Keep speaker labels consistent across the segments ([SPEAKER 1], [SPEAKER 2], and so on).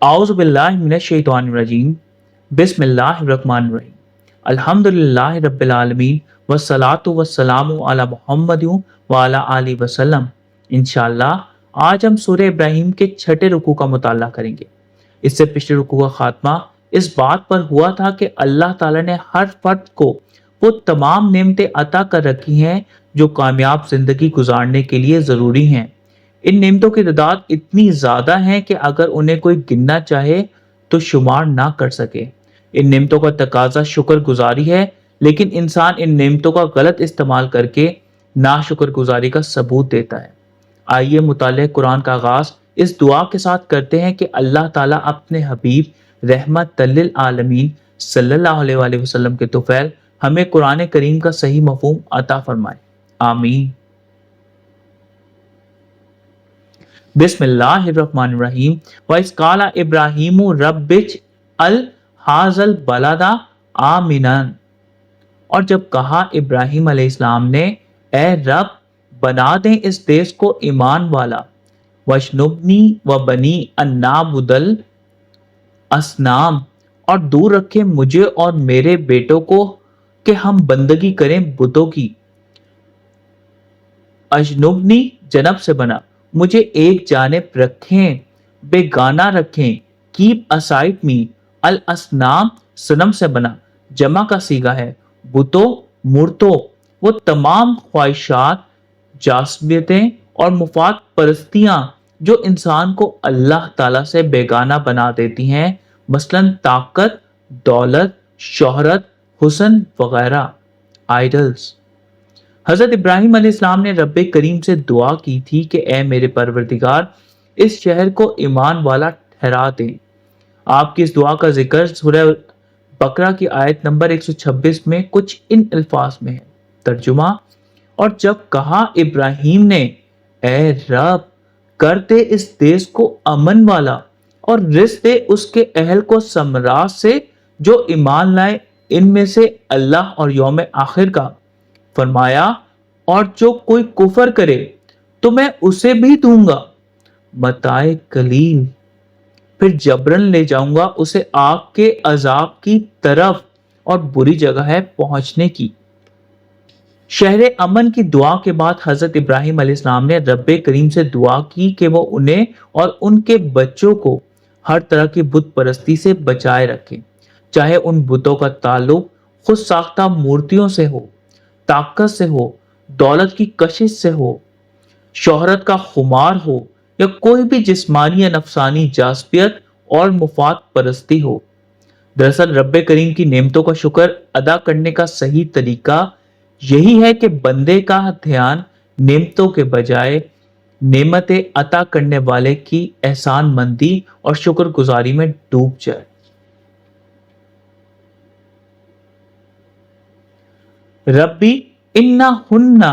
[SPEAKER 1] आऊज़ु बिल्लाहि मिनश शैतानिर रजीम। बिस्मिल्लाहिर रहमानिर रहीम। अल्हम्दुलिल्लाहि रब्बिल आलमीन वस्सलातु वस्सलामु अला मुहम्मदिन व अला आलिहि वसल्लम। इंशाअल्लाह आज हम सूरह इब्राहिम के छठे रुकू का मुताला करेंगे। इससे पिछले रुकू का खात्मा इस बात पर हुआ था कि अल्लाह ताला ने हर फर्द को वो तमाम नेमतें अता कर रखी हैं जो कामयाब जिंदगी गुजारने के लिए जरूरी हैं। इन नेमतों की तादाद इतनी ज्यादा है कि अगर उन्हें कोई गिनना चाहे तो शुमार ना कर सके। इन नेमतों का तकाजा शुक्रगुजारी है, लेकिन इंसान इन नेमतों का गलत इस्तेमाल करके नाशुक्रगुजारी का सबूत देता है। आइए मुताले कुरान का आगाज इस दुआ के साथ करते हैं कि अल्लाह ताला अपने हबीब रहमत लिल आलमीन सल्लल्लाहु अलैहि वसल्लम के तुफैल हमें कुरान करीम का सही मफहूम अता फरमाए। आमीन। बिस्मिल्लाहिर्रहमानिर्रहीम। व इस काला इब्राहिमु रब्बिज अल हाजल बलदा आमिनन। और जब कहा इब्राहिम अलैहिस्सलाम ने, ए रब बना दें इस देश को ईमान वाला, वशनुबनी व बनी अन्नाबुदल असनाम, और दूर रखे मुझे और मेरे बेटों को कि हम बंदगी करें बुतों की। अजनुबनी जनब से बना, मुझे एक जानिब रखें, बेगाना रखें। कीप असाइड मी। अल असनाम सनम से बना, जमा का सीगा है। बुतो मूर्तो, वो तमाम ख्वाहिशात, जासबियतें और मुफाद परस्तियां जो इंसान को अल्लाह ताला से बेगाना बना देती हैं, मसलन ताकत, दौलत, शोहरत, हुस्न वगैरह, आइडल्स। हजरत इब्राहिम अलैहिस्सलाम ने रब्बे करीम से दुआ की थी कि ए मेरे परवरदिगार, इस शहर को ईमान वाला ठहरा दे। आपकी इस दुआ का जिक्र सूरह बकरा की आयत नंबर 126 में कुछ इन अल्फाज में है। तर्जुमा। और जब कहा इब्राहिम ने, ए रब कर दे इस देश को अमन वाला और रिज़्क़ दे उसके अहल को समरात से जो ईमान लाए इनमें से अल्लाह और यौम आखिर का। फरमाया, और जो कोई कुफर करे तो मैं उसे भी दूंगा मताए कलील, फिर जबरन ले जाऊंगा उसे आग के अजाब की तरफ और बुरी जगह है पहुंचने की। शहर अमन की दुआ के बाद हजरत इब्राहिम अलैहिस्सलाम ने रब्बे करीम से दुआ की कि वो उन्हें और उनके बच्चों को हर तरह की बुत परस्ती से बचाए रखे, चाहे उन बुतों का ताल्लुक खुद साख्ता मूर्तियों से हो, ताकत से हो, दौलत की कशिश से हो, शोहरत का खुमार हो, या कोई भी जिस्मानी या नफसानी जासबियत और मुफाद परस्ती हो। दरअसल रब्बे करीम की नेमतों का शुक्र अदा करने का सही तरीका यही है कि बंदे का ध्यान नेमतों के बजाय नेमतें अता करने वाले की एहसान मंदी और शुक्रगुजारी में डूब जाए। रब्बी इन्ना हुन्ना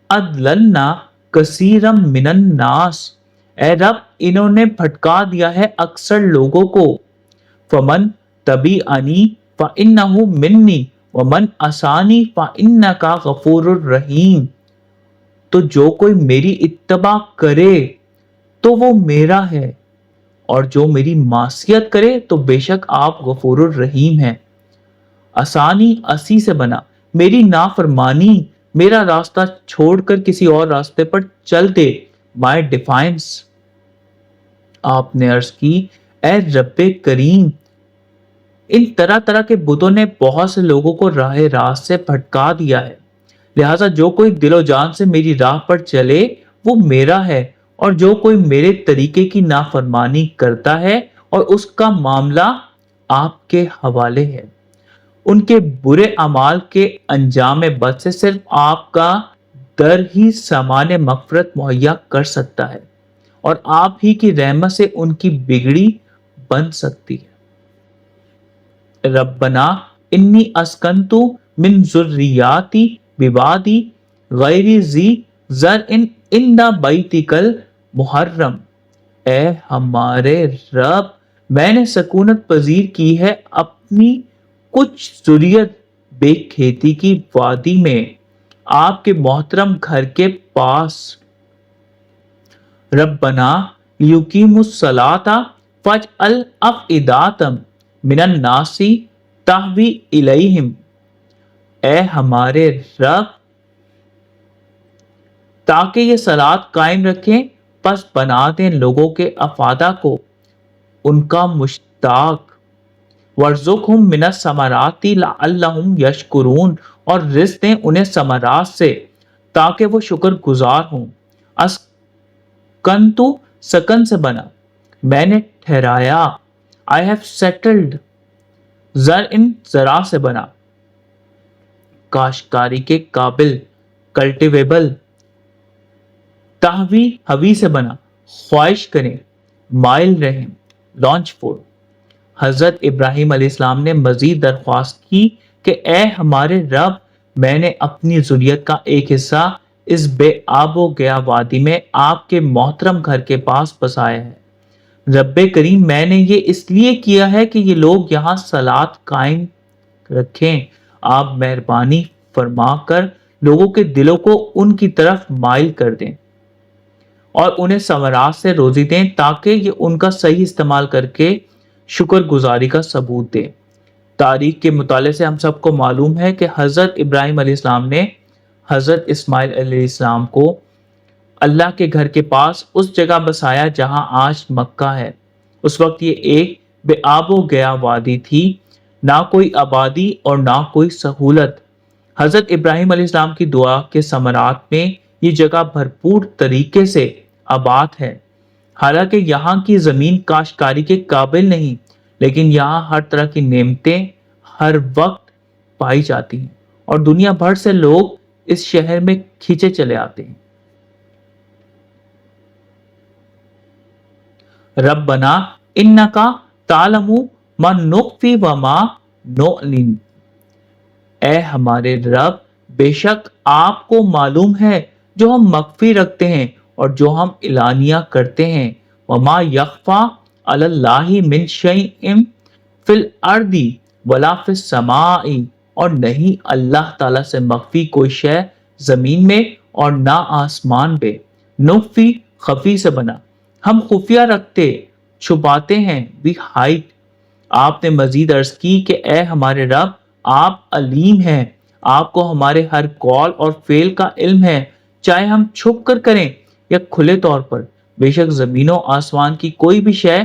[SPEAKER 1] अदलन्ना कसीरम मिनन नास। ए रब इन्होंने भटका दिया है अक्सर लोगों को। फमन तबी अनी फ इन्नहु मिन्नी वमन असानी फ इन्नका गफूरुर रहीम। तो जो कोई मेरी इत्तबा करे तो वो मेरा है, और जो मेरी मासियत करे तो बेशक आप गफूरुर रहीम हैं। आसानी असी से बना, मेरी नाफरमानी, मेरा रास्ता छोड़कर किसी और रास्ते पर चल दे, माय डिफाइंस। आपने अर्ज की, ए रब्बे करीम, इन तरह तरह के बुतों ने बहुत से लोगों को राह रास्त से भटका दिया है, लिहाजा जो कोई दिलो जान से मेरी राह पर चले वो मेरा है, और जो कोई मेरे तरीके की नाफरमानी करता है और उसका मामला आपके हवाले है। उनके बुरे अमाल के अंजाम बद से सिर्फ आपका दर ही सामान्य मगफरत मुहैया कर सकता है, और आप ही की रहमत से उनकी बिगड़ी बन सकती है। रब्बना इन्नी अस्कंतु मिन जुर्रियाती बिवादी गैरी जी जर इन इंदा बैतिकल मुहर्रम। ए हमारे रब, मैंने सकूनत पजीर की है अपनी कुछ जुरियत बेखेती की वादी में आपके मोहतरम घर के पास। रब्बना युकीमुस सलाता فَاجْعَلْ أَفْئِدَةً مِنَ النَّاسِ تَهْوِي إِلَيْهِمْ، اے ہمارے رب تاکہ یہ صلات قائم رکھیں، پس بنا دیں لوگوں کے افادہ کو ان کا مشتاق۔ وَارْزُقْهُم مِّنَ الثَّمَرَاتِ لَعَلَّهُمْ يَشْكُرُونَ، اور رزق دیں انہیں ثمرات سے تاکہ وہ شکر گزار ہوں۔ اسکنتو، سکن سے بنا، میں نے ٹھہرایا۔ I have settled، زرعن، زرع سے بنا، کاشتکاری کے قابل، کلٹیویبل۔ تہوی، ہوی سے بنا، خواہش کریں، مائل رہیں، لانچ فور۔ حضرت ابراہیم علیہ السلام نے مزید درخواست کی کہ اے ہمارے رب، میں نے اپنی ذریت کا ایک حصہ اس بے آب و گیا وادی میں آپ کے محترم گھر کے پاس بسایا ہے۔ رب کریم، میں نے یہ اس لیے کیا ہے کہ یہ لوگ یہاں صلات قائم رکھیں۔ آپ مہربانی فرما کر لوگوں کے دلوں کو ان کی طرف مائل کر دیں اور انہیں ثمرات سے روزی دیں تاکہ یہ ان کا صحیح استعمال کر کے شکر گزاری کا ثبوت دیں۔ تاریخ کے مطالعے سے ہم سب کو معلوم ہے کہ حضرت ابراہیم علیہ السلام نے حضرت اسماعیل علیہ السلام کو اللہ کے گھر کے پاس اس جگہ بسایا جہاں آج مکہ ہے۔ اس وقت یہ ایک بے آب و گیا وادی تھی، نہ کوئی آبادی اور نہ کوئی سہولت۔ حضرت ابراہیم علیہ السلام کی دعا کے ثمرات میں یہ جگہ بھرپور طریقے سے آباد ہے۔ حالانکہ یہاں کی زمین کاشتکاری کے قابل نہیں، لیکن یہاں ہر طرح کی نعمتیں ہر وقت پائی جاتی ہیں اور دنیا بھر سے لوگ اس شہر میں کھینچے چلے آتے ہیں۔ ربنا انکا تعلم ما نخفی وما نعلن، اے ہمارے رب، بے شک آپ کو معلوم ہے جو ہم مخفی رکھتے ہیں اور جو ہم اعلانیہ کرتے ہیں۔ وما یخفی علی اللہ من شیء فی الارض ولا فی السماء، اور نہیں اللہ تعالیٰ سے مخفی کوئی شے زمین میں اور نہ آسمان پہ۔ نخفی، خفی سے بنا، ہم خفیہ رکھتے، چھپاتے ہیں، we hide۔ آپ نے مزید عرض کی کہ اے ہمارے رب، آپ علیم ہیں، آپ کو ہمارے ہر قول اور فعل کا علم ہے، چاہے ہم چھپ کر کریں یا کھلے طور پر۔ بے شک زمین و آسمان کی کوئی بھی شے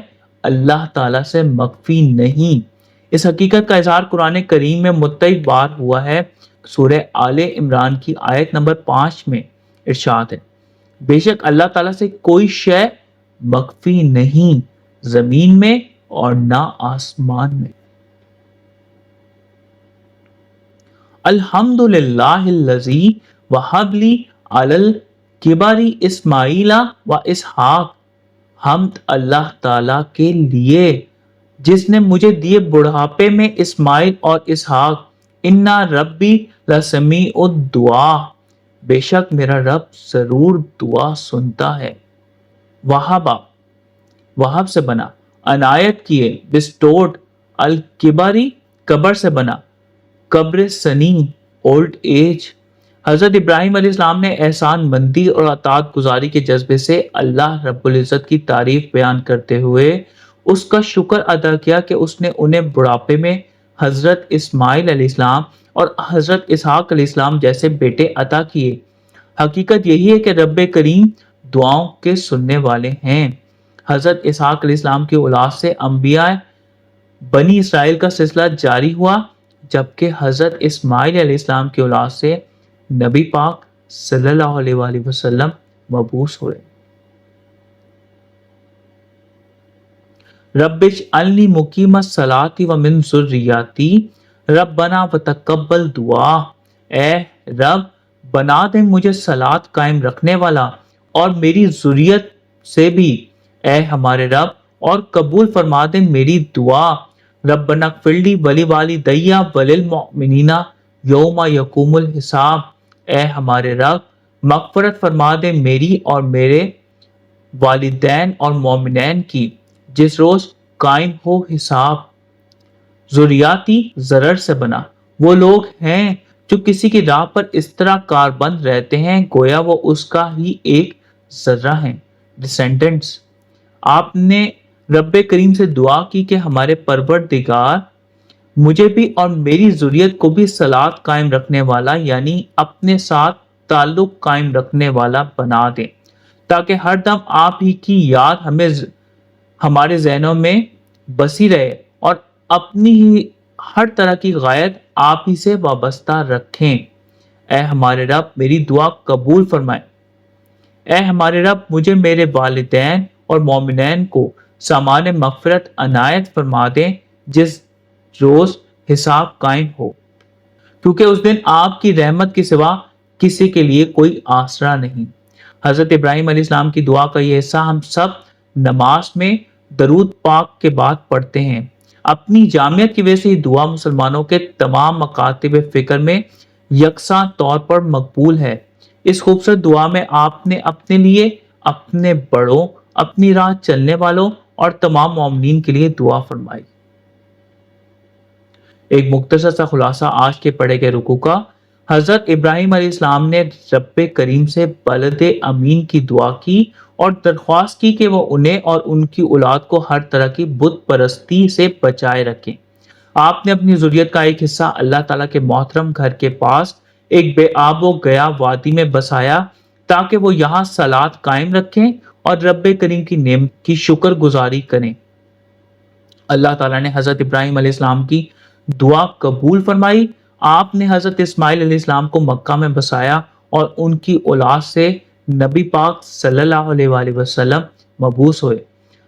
[SPEAKER 1] اللہ تعالیٰ سے مخفی نہیں۔ اس حقیقت کا اظہار قرآن کریم میں متعدد بار ہوا ہے۔ سورہ آل عمران کی آیت نمبر 5 میں ارشاد ہے، بے شک اللہ تعالیٰ سے کوئی شے مخفی نہیں، زمین میں اور نہ آسمان میں۔ الحمدللہ الذی وہب لی علی الکبر اسماعیل و اسحاق، حمد اللہ تعالیٰ کے لیے جس نے مجھے دیے بڑھاپے میں اسماعیل اور اسحاق۔ انا ربی لسمیع الدعاء، بے شک میرا رب ضرور دعا سنتا ہے۔ وہبا، وہب سے بنا، عنایت کیے، بسٹورڈ، الکبری، قبر سے بنا، قبر سنی، اولڈ ایج۔ حضرت ابراہیم علیہ السلام نے احسان مندی اور اطاعت گزاری کے جذبے سے اللہ رب العزت کی تعریف بیان کرتے ہوئے اس کا شکر ادا کیا کہ اس نے انہیں بڑھاپے میں حضرت اسماعیل علیہ السلام اور حضرت اسحاق علیہ السلام جیسے بیٹے عطا کیے۔ حقیقت یہی ہے کہ رب کریم دعاؤں کے سننے والے ہیں۔ حضرت اسحاق علیہ السلام کی اولاد سے انبیاء بنی اسرائیل کا سلسلہ جاری ہوا، جبکہ حضرت اسماعیل علیہ السلام کی اولاد سے نبی پاک صلی اللہ علیہ وآلہ وسلم مبعوث ہوئے۔ رب اجعلنی مقیم الصلاۃ ومن ذریتی ربنا وتقبل دعا، اے رب بنا دے مجھے صلاۃ قائم رکھنے والا اور میری ذریت سے بھی، اے ہمارے رب، اور قبول فرما دے میری دعا۔ ربنا اغفر لی ولوالدی وللمؤمنین یوم یقوم الحساب، اے ہمارے رب مغفرت فرما دے میری اور میرے والدین اور مومنین کی جس روز قائم ہو حساب۔ ذریاتی، ضرر سے بنا، وہ لوگ ہیں جو کسی کی راہ پر اس طرح کاربند رہتے ہیں گویا وہ اس کا ہی ایک ذرہ ہیں، ڈسینڈنٹس۔ آپ نے रब करीम से दुआ की कि हमारे परवरदिगार मुझे भी और मेरी ज़ुर्रियत को भी सलात कायम रखने वाला यानी अपने साथ ताल्लुक कायम रखने वाला बना दें, ताकि हर दम आप ही की याद हमारे ज़हनों में बसी रहे और अपनी ही हर तरह की गायत आप ही से वाबस्ता रखें। ऐ हमारे रब मेरी दुआ कबूल फरमाए। ऐ हमारे रब मुझे मेरे वालिदैन और मोमिनैन को सामान मग़फ़िरत अनायत फरमा दें जिस रोज़ हिसाब कायम हो, क्योंकि उस दिन आपकी रहमत के सिवा किसी के लिए कोई आसरा नहीं। हज़रत इब्राहीम अलैहिस्सलाम की दुआ का ये हिस्सा हम सब नमाज में दरूद पाक के बाद पढ़ते हैं। अपनी जामियत की वजह से ये दुआ मुसलमानों के तमाम मकातिब फ़िक्र में यकसा तौर पर मकबूल है। इस खूबसूरत दुआ में आपने अपने लिए, अपने बड़ों, अपनी राह चलने वालों और तमाम मोमिनीन के लिए दुआ फरमाई। एक मुख्तसर सा खुलासा आज के पढ़े गए रुकू का। हजरत इब्राहिम अलैहिस्सलाम ने रब्बे करीम से बलदे अमीन की दुआ की और दरख्वास्त की कि वो उन्हें और उनकी औलाद को हर तरह की बुत परस्ती से बचाए रखें। आपने अपनी ज़ुर्रियत का एक हिस्सा अल्लाह ताला के मोहतरम घर के पास एक बेआबो गया वादी में बसाया, ताकि वो यहाँ सलात कायम रखें और रब्बे करीम की नेमत की शुक्रगुजारी करें। अल्लाह ताला ने हज़रत इब्राहिम अलैहिस्सलाम की दुआ कबूल फरमाई। आपने हज़रत इस्माइल अलैहिस्सलाम को मक्का में बसाया और उनकी औलाद से नबी पाक सल्लल्लाहु अलैहि वसल्लम मबूस हुए।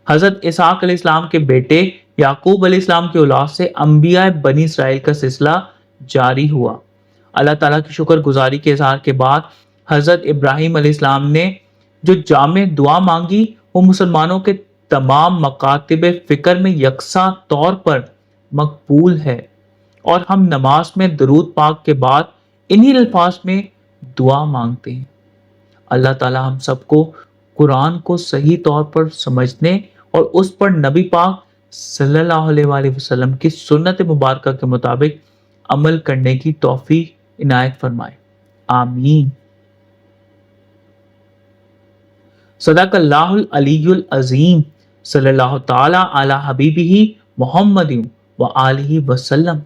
[SPEAKER 1] हज़रत इसहाक अलैहिस्सलाम के बेटे याकूब अलैहिस्सलाम की औलाद से अंबिया बनी इसराइल का सिलसिला जारी हुआ। अल्लाह ताला की शुक्रगुजारी के इज़हार के बाद हज़रत इब्राहिम अलैहिस्सलाम ने जो जामे दुआ मांगी वो मुसलमानों के तमाम मकातिब फ़िक्र में यकसा तौर पर मकबूल है और हम नमाज में दरूद पाक के बाद इन्हीं अल्फाज में दुआ मांगते हैं। अल्लाह ताला हम सबको कुरान को सही तौर पर समझने और उस पर नबी पाक सल्लल्लाहु अलैहि वसल्लम की सुन्नत मुबारक के मुताबिक अमल करने की तौफीक इनायत फरमाए। आमीन। सदक़ल्लाहुल अलीयुल अज़ीम। सल्लल्लाहु ताला अला हबीबिही मुहम्मदिन व आलिहि वसल्लम।